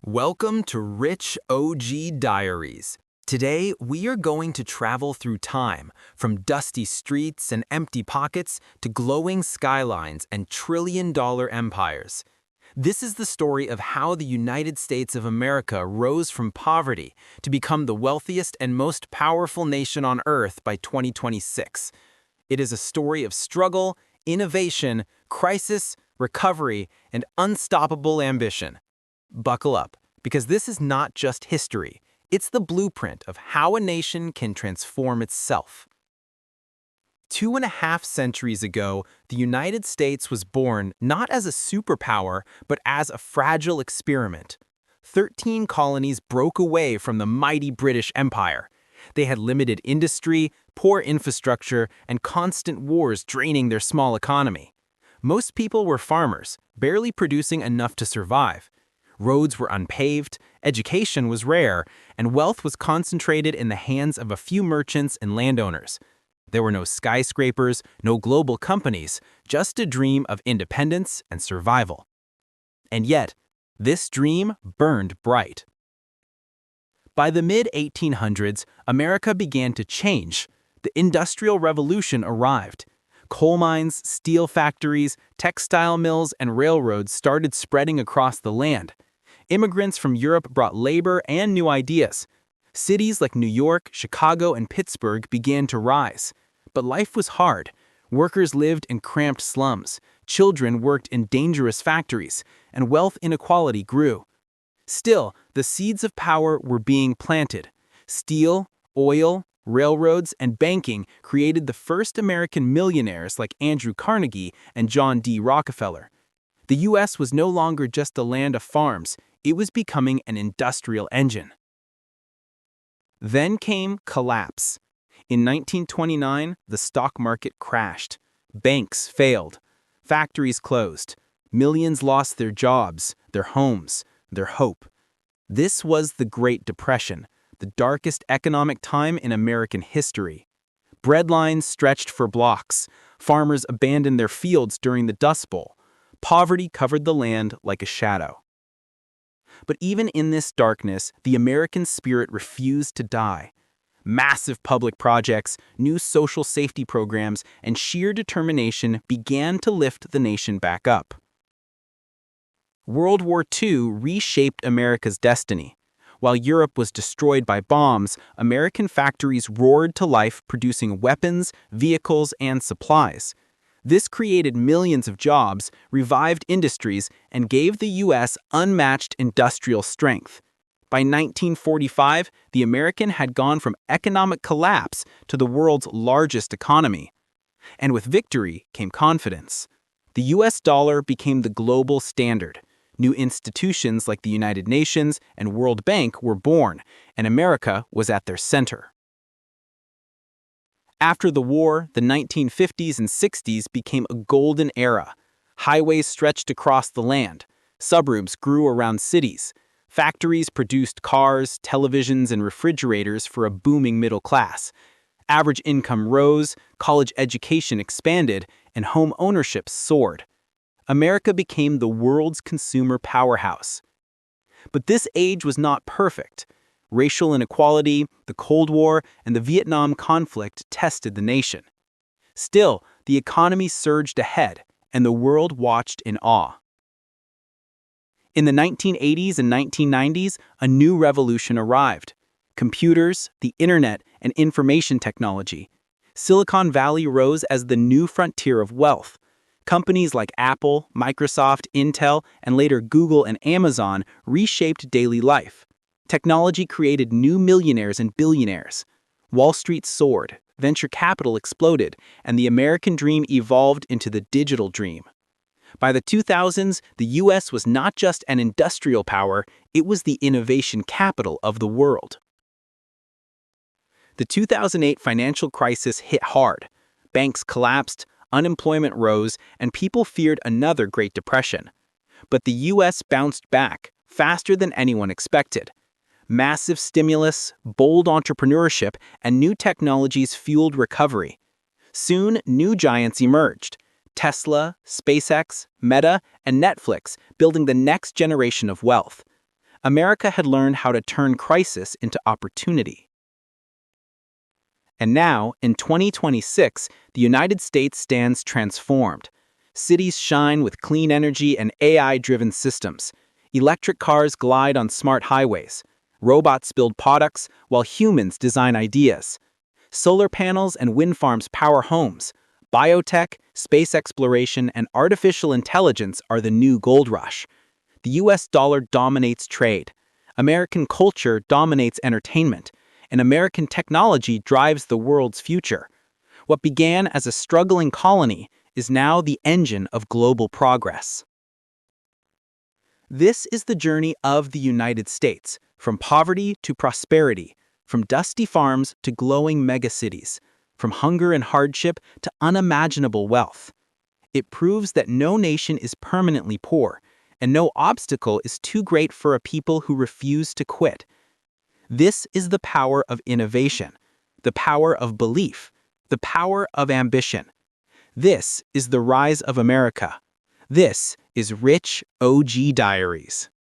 Welcome to Rich OG Diaries. Today, we are going to travel through time, from dusty streets and empty pockets to glowing skylines and trillion-dollar empires. This is the story of how the United States of America rose from poverty to become the wealthiest and most powerful nation on Earth by 2026. It is a story of struggle, innovation, crisis, recovery, and unstoppable ambition. Buckle up, because this is not just history. It's the blueprint of how a nation can transform itself. 2.5 centuries ago, the United States was born not as a superpower, but as a fragile experiment. 13 colonies broke away from the mighty British Empire. They had limited industry, poor infrastructure, and constant wars draining their small economy. Most people were farmers, barely producing enough to survive. Roads were unpaved, education was rare, and wealth was concentrated in the hands of a few merchants and landowners. There were no skyscrapers, no global companies, just a dream of independence and survival. And yet, this dream burned bright. By the mid-1800s, America began to change. The Industrial Revolution arrived. Coal mines, steel factories, textile mills, and railroads started spreading across the land. Immigrants from Europe brought labor and new ideas. Cities like New York, Chicago, and Pittsburgh began to rise. But life was hard. Workers lived in cramped slums, children worked in dangerous factories, and wealth inequality grew. Still, the seeds of power were being planted. Steel, oil, railroads, and banking created the first American millionaires like Andrew Carnegie and John D. Rockefeller. The U.S. was no longer just a land of farms, it was becoming an industrial engine. Then came collapse. In 1929, the stock market crashed. Banks failed. Factories closed. Millions lost their jobs, their homes, their hope. This was the Great Depression, the darkest economic time in American history. Bread lines stretched for blocks. Farmers abandoned their fields during the Dust Bowl. Poverty covered the land like a shadow. But even in this darkness, the American spirit refused to die. Massive public projects, new social safety programs, and sheer determination began to lift the nation back up. World War II reshaped America's destiny. While Europe was destroyed by bombs, American factories roared to life, producing weapons, vehicles, and supplies. This created millions of jobs, revived industries, and gave the U.S. unmatched industrial strength. By 1945, the American had gone from economic collapse to the world's largest economy. And with victory came confidence. The U.S. dollar became the global standard. New institutions like the United Nations and World Bank were born, and America was at their center. After the war, the 1950s and 60s became a golden era. Highways stretched across the land. Suburbs grew around cities. Factories produced cars, televisions, and refrigerators for a booming middle class. Average income rose, college education expanded, and home ownership soared. America became the world's consumer powerhouse. But this age was not perfect. Racial inequality, the Cold War, and the Vietnam conflict tested the nation. Still, the economy surged ahead, and the world watched in awe. In the 1980s and 1990s, a new revolution arrived. Computers, the internet, and information technology. Silicon Valley rose as the new frontier of wealth. Companies like Apple, Microsoft, Intel, and later Google and Amazon reshaped daily life. Technology created new millionaires and billionaires. Wall Street soared, venture capital exploded, and the American dream evolved into the digital dream. By the 2000s, the U.S. was not just an industrial power, it was the innovation capital of the world. The 2008 financial crisis hit hard. Banks collapsed, unemployment rose, and people feared another Great Depression. But the U.S. bounced back, faster than anyone expected. Massive stimulus, bold entrepreneurship, and new technologies fueled recovery. Soon, new giants emerged. Tesla, SpaceX, Meta, and Netflix, building the next generation of wealth. America had learned how to turn crisis into opportunity. And now, in 2026, the United States stands transformed. Cities shine with clean energy and AI-driven systems. Electric cars glide on smart highways. Robots build products while humans design ideas. Solar panels and wind farms power homes. Biotech, space exploration, and artificial intelligence are the new gold rush. The US dollar dominates trade. American culture dominates entertainment. And American technology drives the world's future. What began as a struggling colony is now the engine of global progress. This is the journey of the United States, from poverty to prosperity, from dusty farms to glowing megacities, from hunger and hardship to unimaginable wealth. It proves that no nation is permanently poor, and no obstacle is too great for a people who refuse to quit. This is the power of innovation, the power of belief, the power of ambition. This is the rise of America. This is Rich OG Diaries.